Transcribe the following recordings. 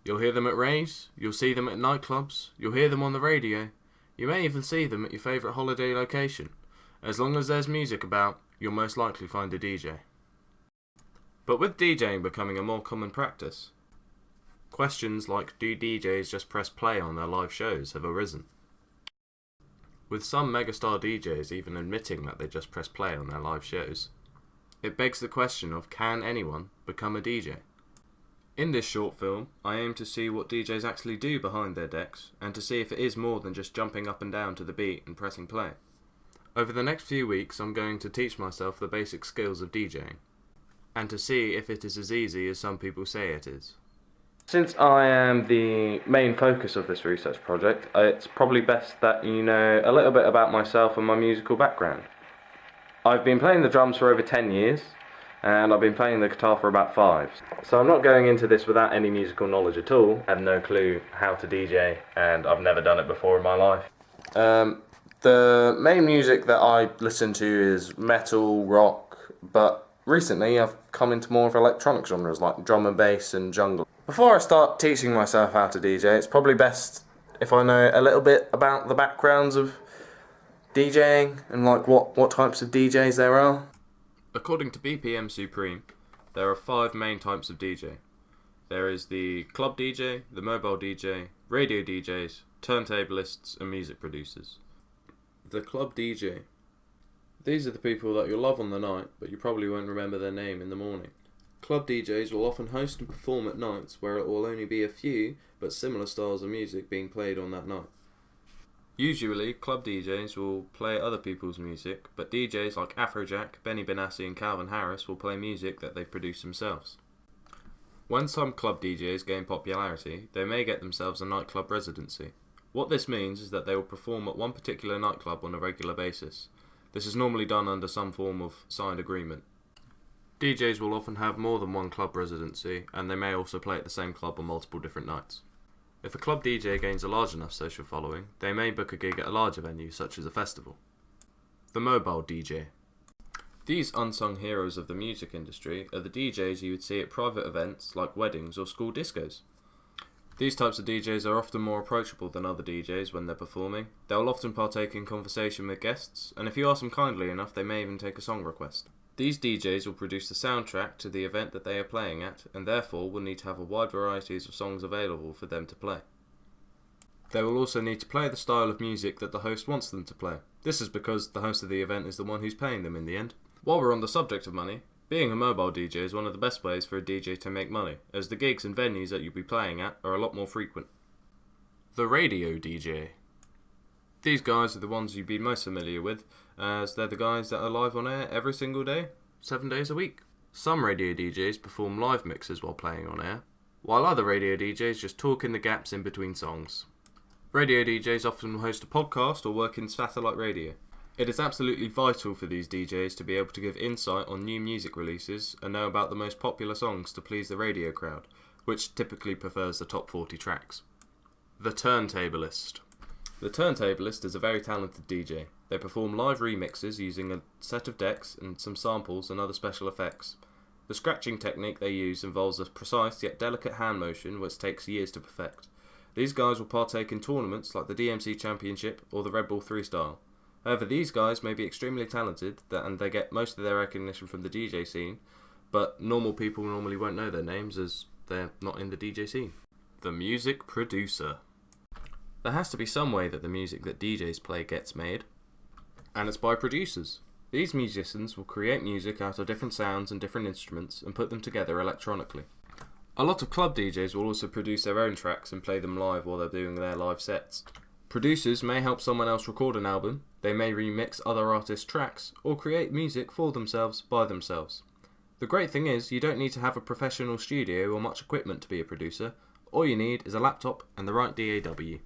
You'll hear them at raves, you'll see them at nightclubs, you'll hear them on the radio, you may even see them at your favourite holiday location. As long as there's music about, you'll most likely find a DJ. But with DJing becoming a more common practice, questions like do DJs just press play on their live shows have arisen. With some megastar DJs even admitting that they just press play on their live shows. It begs the question of can anyone become a DJ? In this short film, I aim to see what DJs actually do behind their decks, and to see if it is more than just jumping up and down to the beat and pressing play. Over the next few weeks, I'm going to teach myself the basic skills of DJing, and to see if it is as easy as some people say it is. Since I am the main focus of this research project, it's probably best that you know a little bit about myself and my musical background. I've been playing the drums for over 10 years, and I've been playing the guitar for about 5. So I'm not going into this without any musical knowledge at all. I have no clue how to DJ, and I've never done it before in my life. The main music that I listen to is metal, rock, but recently I've come into more of electronic genres like drum and bass and jungle. Before I start teaching myself how to DJ, it's probably best if I know a little bit about the backgrounds of DJing and like what types of DJs there are. According to BPM Supreme, there are 5 main types of DJ. There is the club DJ, the mobile DJ, radio DJs, turntablists and music producers. The club DJ. These are the people that you'll love on the night, but you probably won't remember their name in the morning. Club DJs will often host and perform at nights where it will only be a few, but similar styles of music being played on that night. Usually, club DJs will play other people's music, but DJs like Afrojack, Benny Benassi and Calvin Harris will play music that they've produced themselves. When some club DJs gain popularity, they may get themselves a nightclub residency. What this means is that they will perform at one particular nightclub on a regular basis. This is normally done under some form of signed agreement. DJs will often have more than one club residency, and they may also play at the same club on multiple different nights. If a club DJ gains a large enough social following, they may book a gig at a larger venue, such as a festival. The mobile DJ. These unsung heroes of the music industry are the DJs you would see at private events like weddings or school discos. These types of DJs are often more approachable than other DJs when they're performing. They'll often partake in conversation with guests, and if you ask them kindly enough, they may even take a song request. These DJs will produce the soundtrack to the event that they are playing at, and therefore will need to have a wide variety of songs available for them to play. They will also need to play the style of music that the host wants them to play. This is because the host of the event is the one who's paying them in the end. While we're on the subject of money, being a mobile DJ is one of the best ways for a DJ to make money, as the gigs and venues that you'll be playing at are a lot more frequent. The radio DJ. These guys are the ones you'd be most familiar with, as they're the guys that are live on air every single day, 7 days a week. Some radio DJs perform live mixes while playing on air, while other radio DJs just talk in the gaps in between songs. Radio DJs often host a podcast or work in satellite radio. It is absolutely vital for these DJs to be able to give insight on new music releases and know about the most popular songs to please the radio crowd, which typically prefers the top 40 tracks. The turntablist. The turntablist is a very talented DJ. They perform live remixes using a set of decks and some samples and other special effects. The scratching technique they use involves a precise yet delicate hand motion which takes years to perfect. These guys will partake in tournaments like the DMC Championship or the Red Bull Freestyle. However, these guys may be extremely talented and they get most of their recognition from the DJ scene, but normal people normally won't know their names as they're not in the DJ scene. The music producer. There has to be some way that the music that DJs play gets made, and it's by producers. These musicians will create music out of different sounds and different instruments and put them together electronically. A lot of club DJs will also produce their own tracks and play them live while they're doing their live sets. Producers may help someone else record an album, they may remix other artists' tracks, or create music for themselves by themselves. The great thing is, you don't need to have a professional studio or much equipment to be a producer. All you need is a laptop and the right DAW.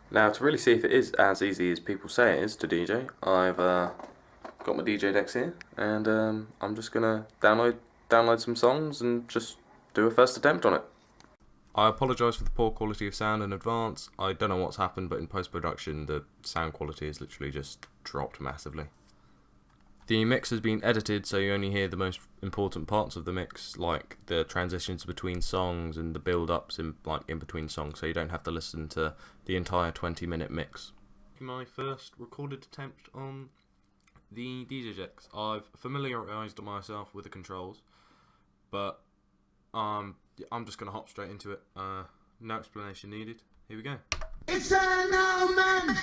Now, to really see if it is as easy as people say it is to DJ, I've got my DJ decks here, and I'm just going to download some songs and just do a first attempt on it. I apologise for the poor quality of sound in advance. I don't know what's happened, but in post-production the sound quality has literally just dropped massively. The mix has been edited so you only hear the most important parts of the mix, like the transitions between songs and the build-ups in between songs, so you don't have to listen to the entire 20-minute mix. My first recorded attempt on the DJING. I've familiarised myself with the controls, but I'm just going to hop straight into it. No explanation needed. Here we go. It's a no man.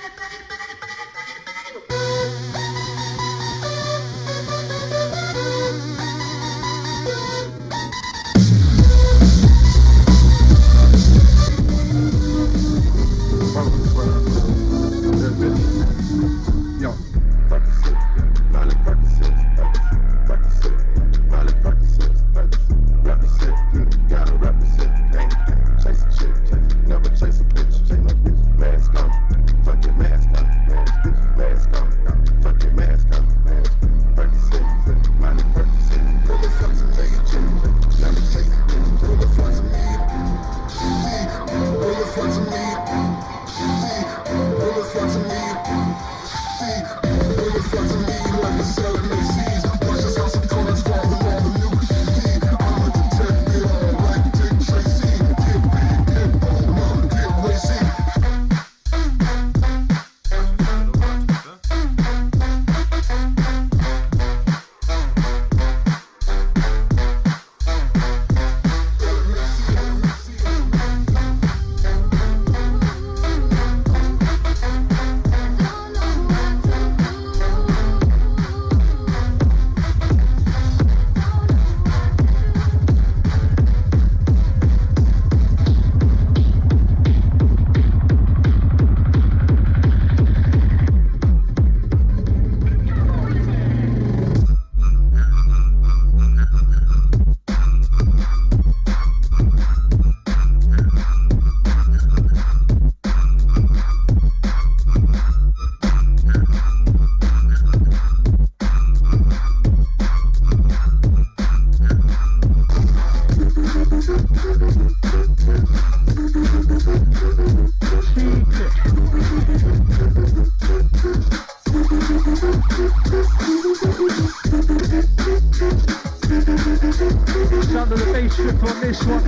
Sound of the bass strip on this one.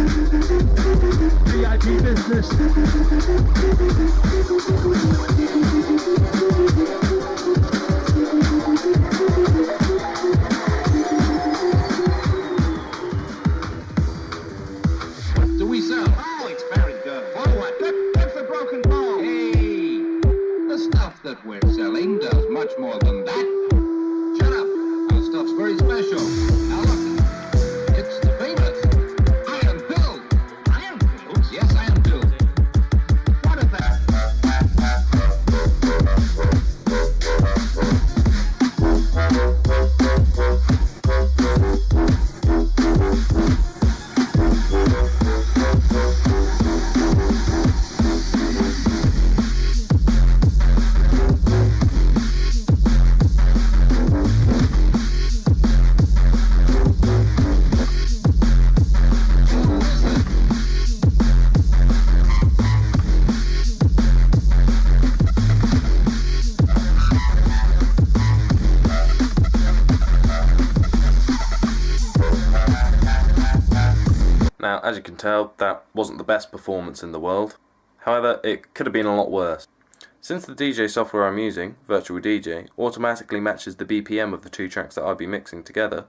VIP business. What do we sound? Oh, it's very good. Oh, what? That's the broken ball. Hey, the stuff that we're selling does much more than that. Shut up. Our stuff's very special. Now look. It's the famous Iron Pill. Iron Pills? Yes, Iron Pill. What is that? Now, as you can tell, that wasn't the best performance in the world. However, it could have been a lot worse. Since the DJ software I'm using, Virtual DJ, automatically matches the BPM of the two tracks that I'll be mixing together,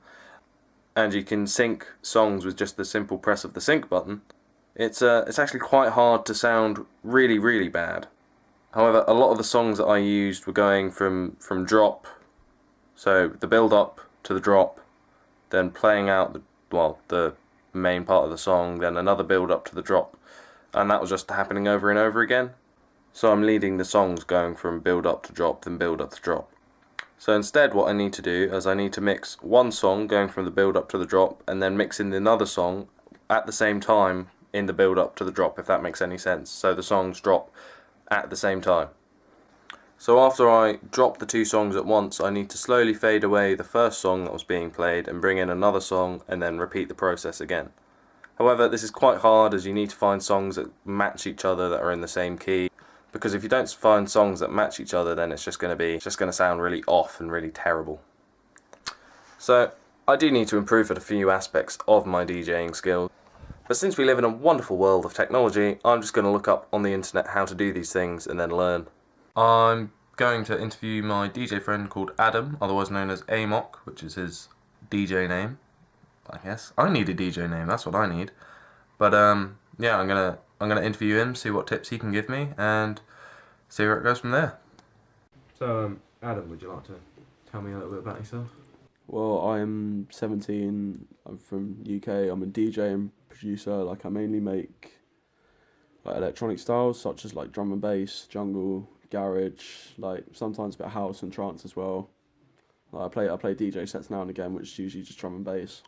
and you can sync songs with just the simple press of the sync button, it's actually quite hard to sound really, really bad. However, a lot of the songs that I used were going from drop, so the build up to the drop, then playing out the main part of the song, then another build up to the drop, and that was just happening over and over again. So I'm leading the songs going from build up to drop, then build up to drop. So instead what I need to do is I need to mix one song going from the build up to the drop, and then mix in another song at the same time in the build up to the drop, if that makes any sense. So the songs drop at the same time. So after I drop the two songs at once, I need to slowly fade away the first song that was being played and bring in another song and then repeat the process again. However, this is quite hard as you need to find songs that match each other, that are in the same key, because if you don't find songs that match each other, then it's just going to sound really off and really terrible. So, I do need to improve at a few aspects of my DJing skills. But since we live in a wonderful world of technology, I'm just going to look up on the internet how to do these things and then learn. I'm going to interview my DJ friend called Adam, otherwise known as Amok, which is his DJ name, I guess. I need a DJ name, that's what I need. But yeah, I'm gonna interview him, see what tips he can give me, and see where it goes from there. So, Adam, would you like to tell me a little bit about yourself? Well, I'm 17, I'm from UK, I'm a DJ and producer. Like, I mainly make like electronic styles such as like drum and bass, jungle, garage, like sometimes a bit of house and trance as well. Like, I play DJ sets now and again, which is usually just drum and bass.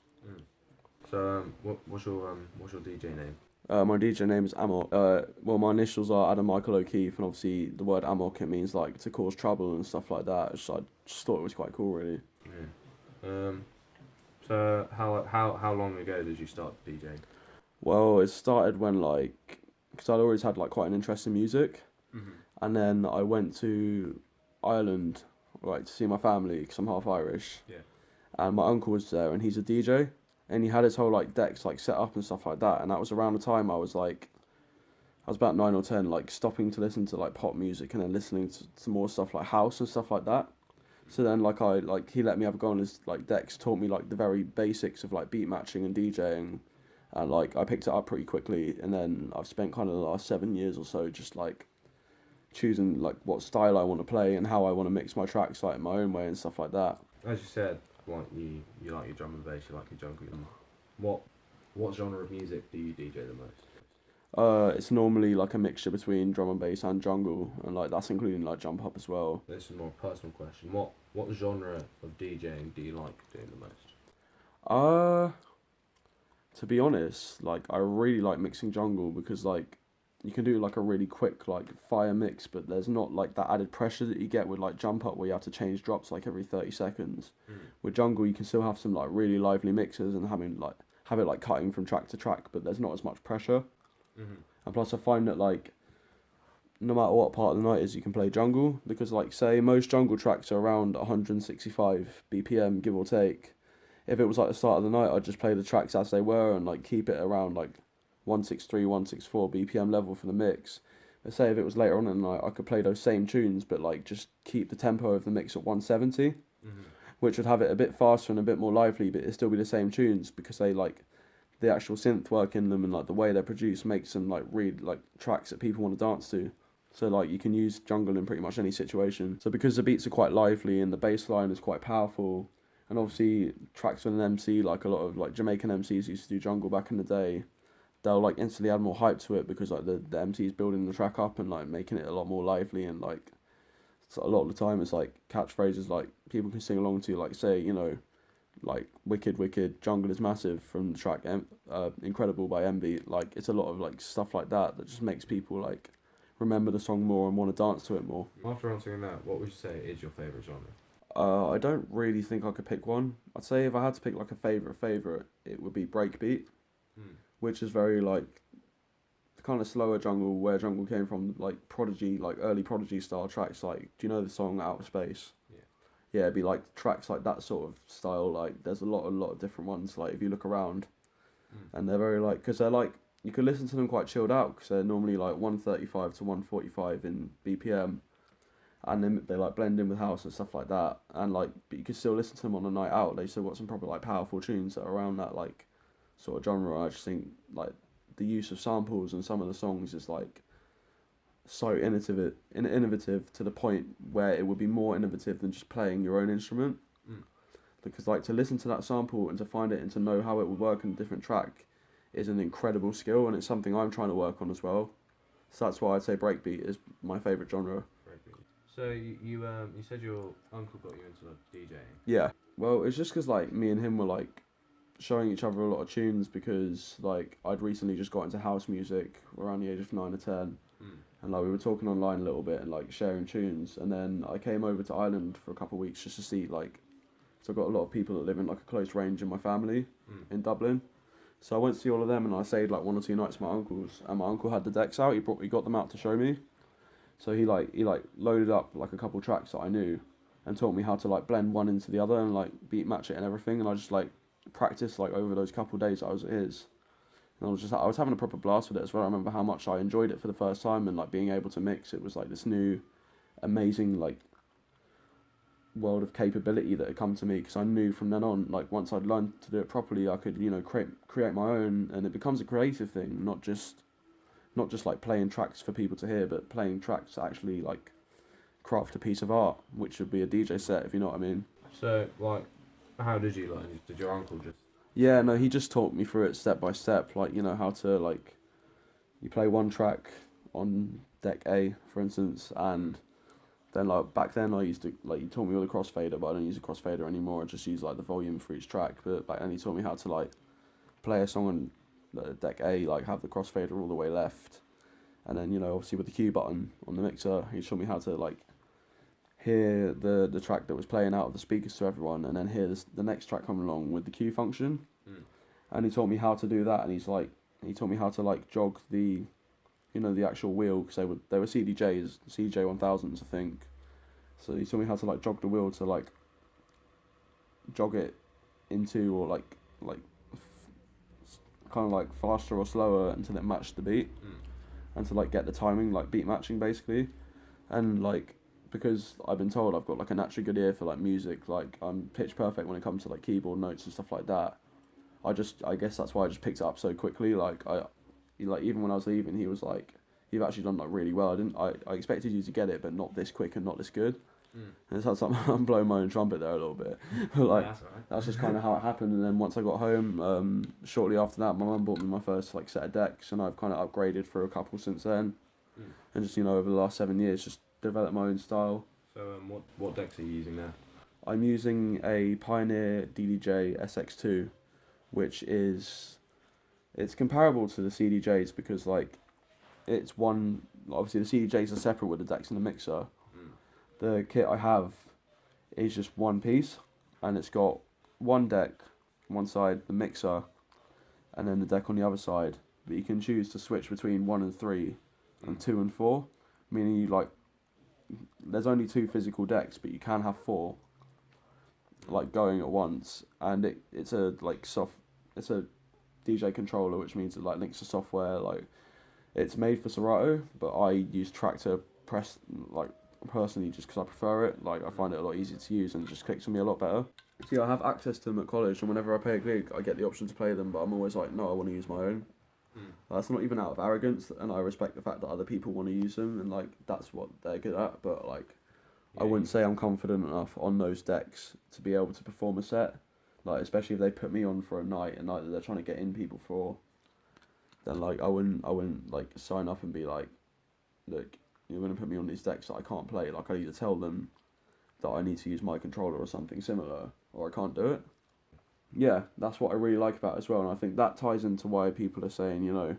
So, what's your DJ name? My DJ name is Amok. Well, my initials are Adam Michael O'Keefe, and obviously the word Amok, it means like to cause trouble and stuff like that. I just thought it was quite cool, really. Yeah. So how long ago did you start DJing? Well, it started when because I'd always had like quite an interest in music, and then I went to Ireland to see my family because I'm half Irish. Yeah. And my uncle was there, and he's a DJ, and he had his whole decks set up and stuff like that. And that was around the time I was about 9 or 10, stopping to listen to pop music and then listening to more stuff like house and stuff like that. So then he let me have a go on his decks, taught me the very basics of beat matching and DJing, and I picked it up pretty quickly. And then I've spent kind of the last 7 years or so just choosing what style I want to play and how I want to mix my tracks in my own way and stuff like that. As you said, you like your drum and bass, you like your jungle. What genre of music do you DJ the most? It's normally a mixture between drum and bass and jungle, and that's including jump up as well. This is a more personal question. What genre of DJing do you like doing the most? To be honest, I really like mixing jungle because you can do a really quick fire mix, but there's not that added pressure that you get with jump up where you have to change drops every 30 seconds. With jungle you can still have some really lively mixes and have it cutting from track to track, but there's not as much pressure. And plus I find that no matter what part of the night is, you can play jungle, because say most jungle tracks are around 165 BPM give or take. If it was the start of the night, I'd just play the tracks as they were and keep it around 163, 164 BPM level for the mix. But say if it was later on in the night, I could play those same tunes but just keep the tempo of the mix at 170, which would have it a bit faster and a bit more lively, but it'd still be the same tunes because they the actual synth work in them and the way they're produced makes them really tracks that people want to dance to. So you can use jungle in pretty much any situation. So because the beats are quite lively and the bass line is quite powerful, and obviously tracks with an MC, a lot of Jamaican MCs used to do jungle back in the day, they'll instantly add more hype to it because the MC's building the track up and making it a lot more lively, and so a lot of the time it's catchphrases people can sing along to, say Wicked Wicked Jungle is Massive from the track Incredible by Envy. It's a lot of stuff like that just makes people remember the song more and want to dance to it more. After answering that, what would you say is your favourite genre? I don't really think I could pick one. I'd say if I had to pick a favourite, it would be breakbeat, which is very kind of slower jungle, where jungle came from, Prodigy, early Prodigy style tracks. Do you know the song Outer Space? Yeah, it'd be tracks that sort of style. There's a lot of different ones. If you look around, and they're very because they're you can listen to them quite chilled out because they're normally 135 to 145 in BPM, and then they blend in with house and stuff like that. And but you can still listen to them on a night out. They still got some proper powerful tunes that are around that sort of genre. I just think the use of samples and some of the songs is so innovative to the point where it would be more innovative than just playing your own instrument. Because to listen to that sample and to find it and to know how it would work in a different track is an incredible skill, and it's something I'm trying to work on as well. So that's why I'd say breakbeat is my favourite genre. Breakbeat. So you said your uncle got you into DJing? Yeah. Well, it's just because me and him were showing each other a lot of tunes, because I'd recently just got into house music around the age of 9 or 10. And we were talking online a little bit and sharing tunes, and then I came over to Ireland for a couple of weeks just to see so I've got a lot of people that live in a close range in my family in Dublin. So I went to see all of them, and I stayed 1 or 2 nights with my uncles, and my uncle had the decks out. He got them out to show me. So he loaded up a couple tracks that I knew, and taught me how to like blend one into the other and like beat match it and everything. And I just like practiced like over those couple of days I was at his. And I was having a proper blast with it as well. I remember how much I enjoyed it for the first time, and like being able to mix. It was like this new, amazing like world of capability that had come to me, because I knew from then on, like once I'd learned to do it properly, I could, you know, create my own, and it becomes a creative thing, not just like playing tracks for people to hear, but playing tracks to actually like craft a piece of art, which would be a DJ set, if you know what I mean. So, like, how did you learn? Did your uncle just... Yeah, no, he just taught me through it step by step, like, you know, how to, like, you play one track on deck A, for instance, and then, like, back then I used to, like, he taught me with a crossfader, but I don't use a crossfader anymore, I just use, like, the volume for each track, but back then he taught me how to, like, play a song on deck A, like, have the crossfader all the way left, and then, you know, obviously with the Q button on the mixer, he showed me how to, like, hear the track that was playing out of the speakers to everyone, and then hear the next track coming along with the cue function. And he taught me how to do that, and he taught me how to like jog the, you know, the actual wheel, because they were CDJs, CJ1000s I think. So he taught me how to like jog the wheel to like jog it into, or like kind of like faster or slower until it matched the beat, and to like get the timing, like beat matching basically. And like, because I've been told I've got like a naturally good ear for like music, like I'm pitch perfect when it comes to like keyboard notes and stuff like that. I guess that's why I just picked it up so quickly. Like even when I was leaving, he was like, "You've actually done like really well. I expected you to get it, but not this quick and not this good." And it's like I'm blowing my own trumpet there a little bit, but like that's just kind of how it happened. And then once I got home, shortly after that, my mum bought me my first like set of decks, and I've kind of upgraded for a couple since then, and just, you know, over the last 7 years, just develop my own style. So what decks are you using now? I'm using a Pioneer DDJ SX2, which it's comparable to the CDJs, because like it's one, obviously the CDJs are separate with the decks and the mixer. The kit I have is just one piece, and it's got one deck on one side, the mixer, and then the deck on the other side, but you can choose to switch between 1 and 3 and 2 and 4, meaning you like, there's only 2 physical decks, but you can have 4 like going at once, and it's a DJ controller, which means it like links to software. Like, it's made for Serato, but I use Traktor press like personally just because I prefer it. Like, I find it a lot easier to use, and it just clicks with me a lot better. See, I have access to them at college, and whenever I play a gig, I get the option to play them, but I'm always like, no, I want to use my own. That's not even out of arrogance, and I respect the fact that other people want to use them, and like that's what they're good at. But like, I wouldn't say I'm confident enough on those decks to be able to perform a set. Like, especially if they put me on for a night that they're trying to get in people for, then like I wouldn't like sign up and be like, look, you're gonna put me on these decks that I can't play. Like, I either tell them that I need to use my controller or something similar, or I can't do it. Yeah, that's what I really like about it as well, and I think that ties into why people are saying, you know,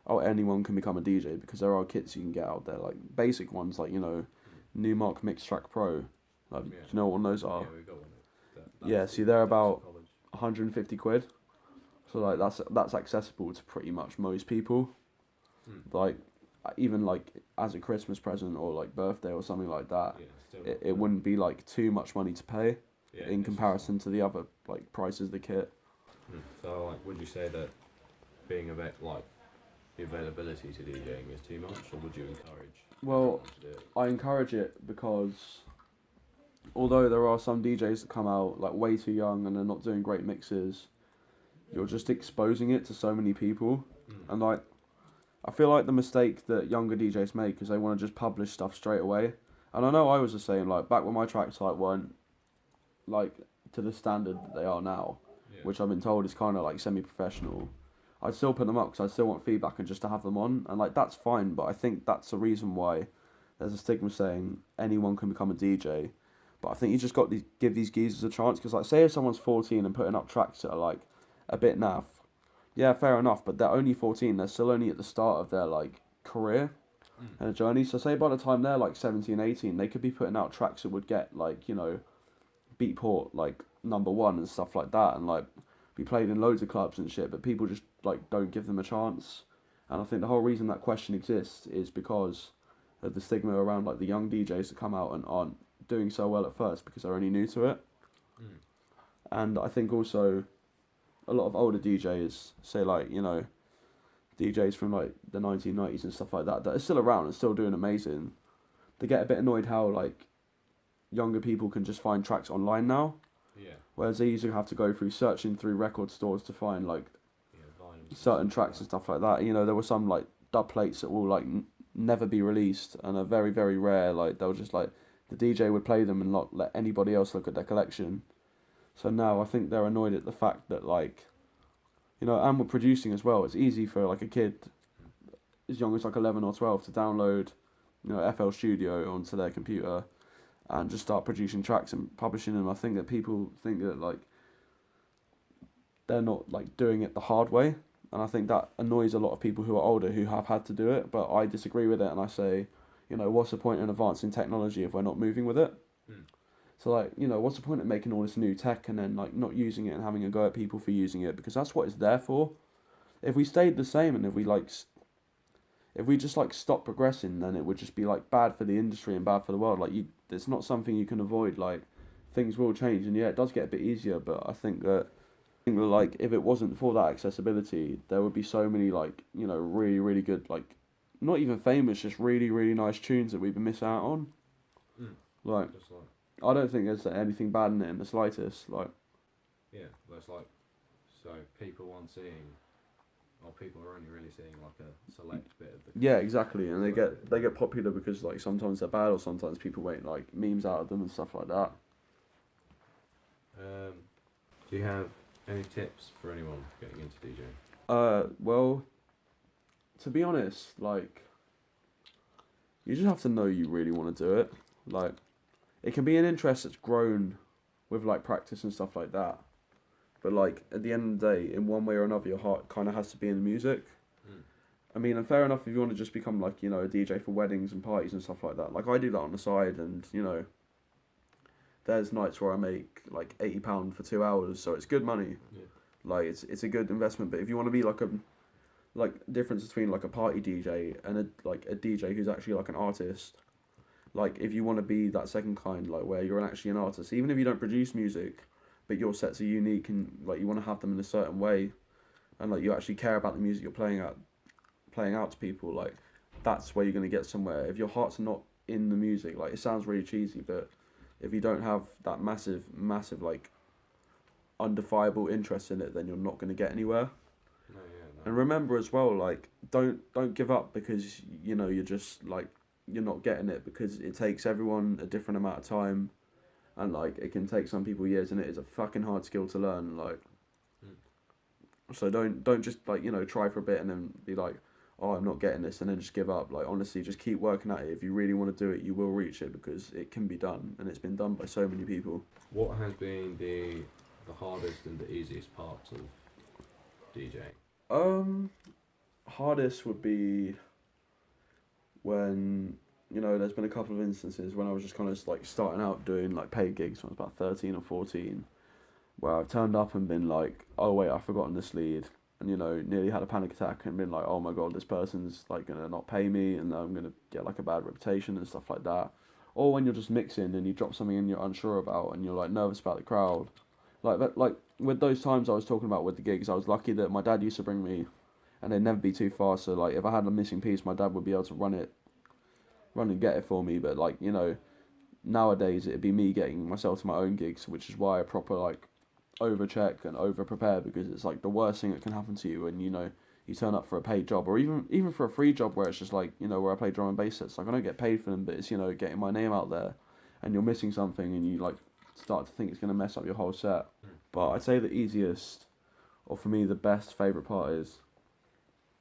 oh, anyone can become a DJ, because there are kits you can get out there, like basic ones, like, you know, Newmark Mix Track Pro. Like, do you know what those are? Yeah, we got one. Yeah, see, they're about 150 quid. So like that's accessible to pretty much most people. Like, even like as a Christmas present or like birthday or something like that, it wouldn't be like too much money to pay in comparison to the other like prices of the kit. So like, would you say that being a bit like the availability to DJing is too much, or would you encourage? Well, to do it? I encourage it because although there are some DJs that come out like way too young and they're not doing great mixes, you're just exposing it to so many people. And like, I feel like the mistake that younger DJs make is they want to just publish stuff straight away. And I know I was the same, like back when my tracks like weren't like to the standard that they are now, which I've been told is kind of like semi-professional, I'd still put them up because I still want feedback and just to have them on, and like that's fine. But I think that's the reason why there's a stigma saying anyone can become a DJ. But I think you just got to give these geezers a chance, because like, say if someone's 14 and putting up tracks that are like a bit naff, yeah, fair enough, but they're only 14, they're still only at the start of their like career and a journey. So say by the time they're like 17, 18, they could be putting out tracks that would get like, you know, Beatport like #1 and stuff like that, and like be played in loads of clubs and shit, but people just like don't give them a chance. And I think the whole reason that question exists is because of the stigma around like the young DJs that come out and aren't doing so well at first because they're only new to it. And I think also a lot of older DJs, say like, you know, DJs from like the 1990s and stuff like that are still around and still doing amazing. They get a bit annoyed how like younger people can just find tracks online now. Yeah. Whereas they used to have to go through searching through record stores to find like certain tracks and stuff like that. You know, there were some like dub plates that will like never be released and are very, very rare. Like they'll just like, the DJ would play them and not let anybody else look at their collection. So now I think they're annoyed at the fact that like, you know, and we're producing as well. It's easy for like a kid as young as like 11 or 12 to download, you know, FL Studio onto their computer and just start producing tracks and publishing them. I think that people think that like they're not like doing it the hard way, and I think that annoys a lot of people who are older who have had to do it. But I disagree with it, and I say, you know, what's the point in advancing technology if we're not moving with it? So like, you know, what's the point of making all this new tech and then like not using it and having a go at people for using it, because that's what it's there for. If we stayed the same and if we just like stopped progressing, then it would just be like bad for the industry and bad for the world. Like it's not something you can avoid. Like things will change, and yeah, it does get a bit easier, but I think that like if it wasn't for that accessibility, there would be so many like, you know, really, really good, like not even famous, just really, really nice tunes that we've been missing out on. Like I don't think there's anything bad in it in the slightest. Like, yeah, that's like, so people aren't seeing, or people are only really seeing like a select bit of the. Yeah, exactly, and they get popular because like sometimes they're bad or sometimes people make like memes out of them and stuff like that. Do you have any tips for anyone getting into DJing? Well, to be honest, like, you just have to know you really want to do it. Like, it can be an interest that's grown with like practice and stuff like that. But like at the end of the day, in one way or another, your heart kind of has to be in the music. I mean, and fair enough if you want to just become like, you know, a DJ for weddings and parties and stuff like that. Like I do that on the side, and you know, there's nights where I make like £80 for 2 hours, so it's good money. Yeah. Like it's a good investment. But if you want to be like difference between like a party DJ and a DJ who's actually like an artist. Like, if you want to be that second kind, like, where you're actually an artist, even if you don't produce music, but your sets are unique and, like, you want to have them in a certain way, and, like, you actually care about the music you're playing out to people, like, that's where you're going to get somewhere. If your heart's not in the music, like, it sounds really cheesy, but if you don't have that massive, like, undefinable interest in it, then you're not going to get anywhere. No. And remember as well, like, don't give up because, you know, you're just, like, you're not getting it, because it takes everyone a different amount of time, and like it can take some people years, and it is a fucking hard skill to learn. Like, so don't just like, you know, try for a bit and then be like, oh, I'm not getting this, and then just give up. Like, honestly, just keep working at it. If you really want to do it, you will reach it, because it can be done, and it's been done by so many people. What has been the hardest and the easiest parts of DJing? Hardest would be when, you know, there's been a couple of instances when I was just kind of like starting out doing like paid gigs when I was about 13 or 14, where I've turned up and been like, oh wait, I've forgotten this lead, and, you know, nearly had a panic attack and been like, oh my god, this person's like gonna not pay me and I'm gonna get like a bad reputation and stuff like that. Or when you're just mixing and you drop something and you're unsure about and you're like nervous about the crowd. Like with those times I was talking about with the gigs, I was lucky that my dad used to bring me, and they'd never be too far, so like if I had a missing piece, my dad would be able to run and get it for me. But like, you know, nowadays it'd be me getting myself to my own gigs, which is why I proper like over check and over prepare, because it's like the worst thing that can happen to you when, you know, you turn up for a paid job, or even for a free job where it's just like, you know, where I play drum and bass sets. Like, I don't get paid for them, but it's, you know, getting my name out there, and you're missing something and you like start to think it's gonna mess up your whole set. But I'd say the easiest, or for me the best favourite part, is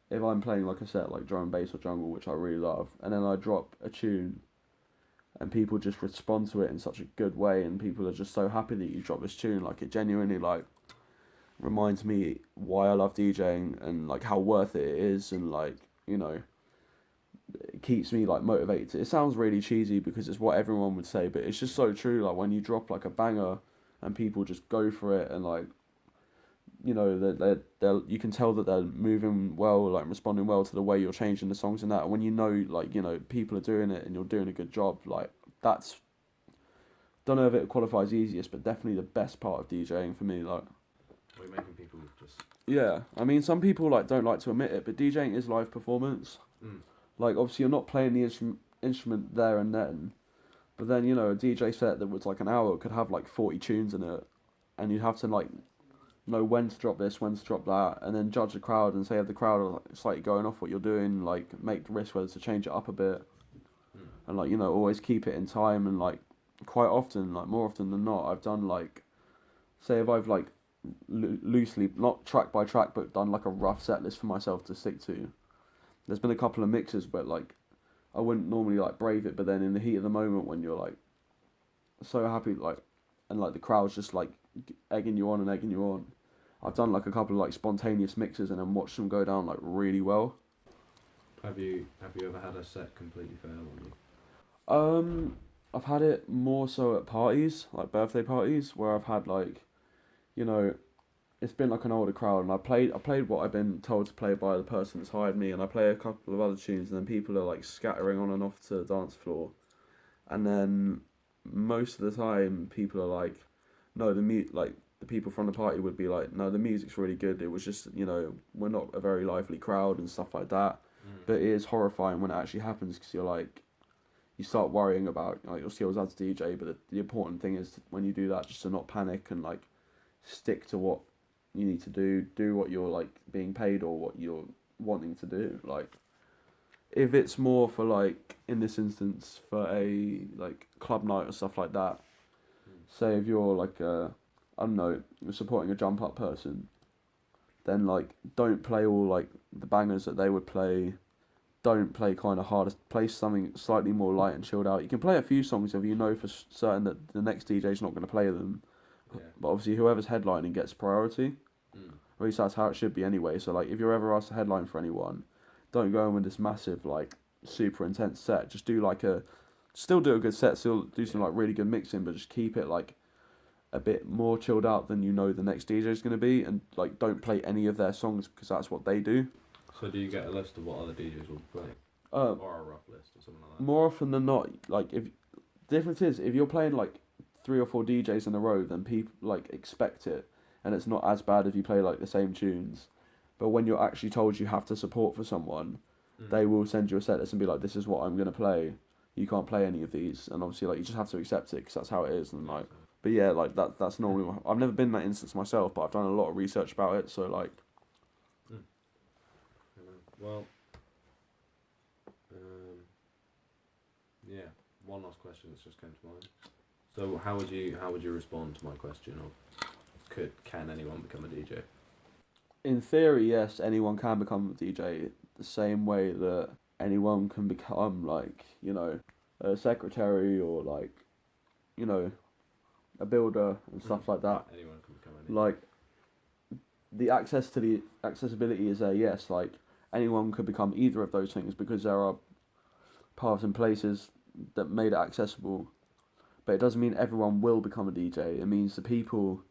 if I'm playing like a set like drum and bass or jungle, which I really love, and then I drop a tune and people just respond to it in such a good way, and people are just so happy that you dropped this tune. Like, it genuinely like reminds me why I love DJing and like how worth it is, and like, you know, it keeps me like motivated. It sounds really cheesy because it's what everyone would say, but it's just so true. Like, when you drop like a banger and people just go for it, and like, you know, they're you can tell that they're moving well, like responding well to the way you're changing the songs and that. And when you know, like, you know, people are doing it and you're doing a good job, like, that's don't know if it qualifies easiest, but definitely the best part of DJing for me. Like, We're making people just. yeah, I mean, some people like don't like to admit it, but DJing is live performance. Like, obviously, you're not playing the instrument there and then, but then, you know, a DJ set that was like an hour could have like 40 tunes in it, and you'd have to like know when to drop this, when to drop that, and then judge the crowd and say if the crowd are like, slightly going off what you're doing, like make the risk whether to change it up a bit, and like, you know, always keep it in time. And like quite often, like more often than not, I've done like, say if I've like loosely, not track by track, but done like a rough set list for myself to stick to. There's been a couple of mixes where like I wouldn't normally like brave it, but then in the heat of the moment when you're like so happy, like, and like the crowd's just like egging you on, I've done like a couple of like spontaneous mixes and then watched them go down like really well. Have you ever had a set completely fail on you? I've had it more so at parties, like birthday parties, where I've had like, you know, it's been like an older crowd, and I played what I've been told to play by the person that's hired me, and I play a couple of other tunes, and then people are like scattering on and off to the dance floor, and then most of the time people are like, no, the people from the party would be like, no, the music's really good. It was just, you know, we're not a very lively crowd and stuff like that. But it is horrifying when it actually happens, because you're like, you start worrying about like your skills as a DJ. But the important thing is when you do that, just to not panic and like stick to what you need to do what you're like being paid or what you're wanting to do. Like, if it's more for like, in this instance, for a like club night or stuff like that, say if you're like I don't know, you're supporting a jump up person, then like don't play all like the bangers that they would play. Don't play kind of hard. Play something slightly more light and chilled out. You can play a few songs if you know for certain that the next DJ's not going to play them. Yeah. But obviously whoever's headlining gets priority. Or at least that's how it should be anyway. So like if you're ever asked to headline for anyone, don't go in with this massive like super intense set. Just do like still do a good set, still do some like really good mixing, but just keep it like a bit more chilled out than you know the next DJ is going to be, and like don't play any of their songs because that's what they do. So do you get a list of what other DJs will play? Or a rough list or something like that? More often than not, like if the difference is if you're playing like 3 or 4 DJs in a row, then people like expect it, and it's not as bad if you play like the same tunes. But when you're actually told you have to support for someone, they will send you a set list and be like, this is what I'm going to play. You can't play any of these. And obviously like you just have to accept it because that's how it is. And like, but yeah, like that's normally, I've never been in that instance myself, but I've done a lot of research about it. So like, well, yeah, one last question that's just came to mind. So how would you respond to my question of can anyone become a DJ? In theory, yes, anyone can become a DJ, the same way that anyone can become like, you know, a secretary or like, you know, a builder and stuff like that. Anyone can become a DJ. Like, the accessibility is there, yes, like anyone could become either of those things because there are paths and places that made it accessible. But it doesn't mean everyone will become a DJ. It means the people,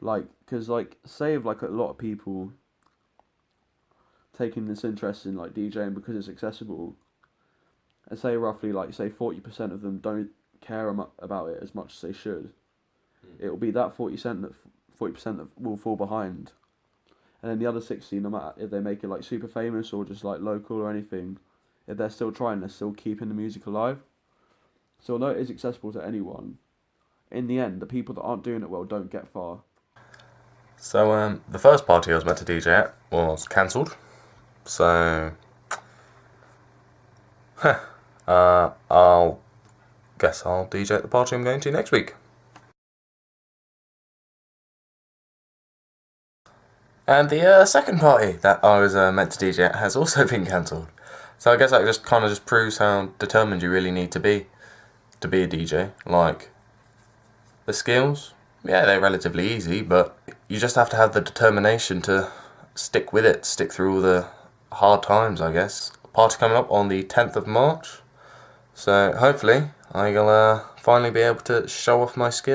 like, because, like, say if, like, a lot of people taking this interest in, like, DJing because it's accessible, and say roughly, like, say 40% of them don't care about it as much as they should, it'll be that 40% that will fall behind. And then the other 60, no matter if they make it, like, super famous or just, like, local or anything, if they're still trying, they're still keeping the music alive. So although it is accessible to anyone, in the end, the people that aren't doing it well don't get far. So the first party I was meant to DJ at was cancelled. So I'll DJ at the party I'm going to next week. And the second party that I was meant to DJ at has also been cancelled. So I guess that just proves how determined you really need to be a DJ. Like, the skills, yeah, they're relatively easy, but you just have to have the determination to stick with it, stick through all the hard times, I guess. Party coming up on the 10th of March, so hopefully I'll finally be able to show off my skills.